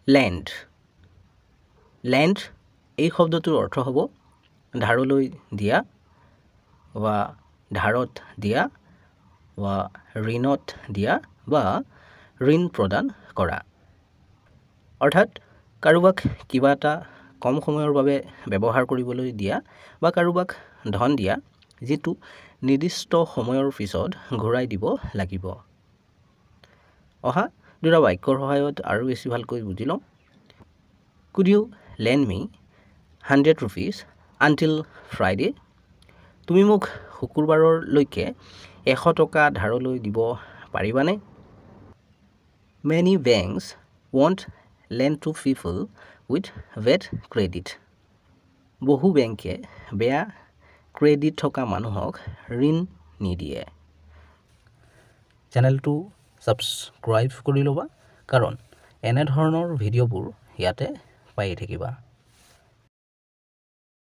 Land land এই শব্দটোৰ অৰ্থ হ'ব ধাৰলৈ দিয়া বা ধাৰত দিয়া বা ঋণত দিয়া বা ঋণ প্ৰদান কৰা অৰ্থাৎ কাৰোবাক কিবা এটা কম সময়ৰ বাবে ব্যৱহাৰ কৰিবলৈ দিয়া বা কাৰোবাক ধন দিয়া যিটো নিৰ্দিষ্ট সময়ৰ পিছত ঘূৰাই দিব লাগিব অহা দুটা বাক্যৰ সহায়ত আৰু বেছি ভালকৈ বুজি লওঁ Could you lend me 100 rupees until Friday? তুমি মোক শুকুৰবাৰলৈকে 100 টকা ধাৰলৈ দিব পাৰিবানে? Many banks won't lend to people with bad credit. বহু বেংকে বেয়া ক্ৰেডিট থকা মানুহক ঋণ নিদিয়ে চেনেলটো ছাবস্ক্ৰাইব কৰি ল'বা কাৰণ এনে ধৰণৰ ভিডিঅ'বোৰ ইয়াতে পাই থাকিবা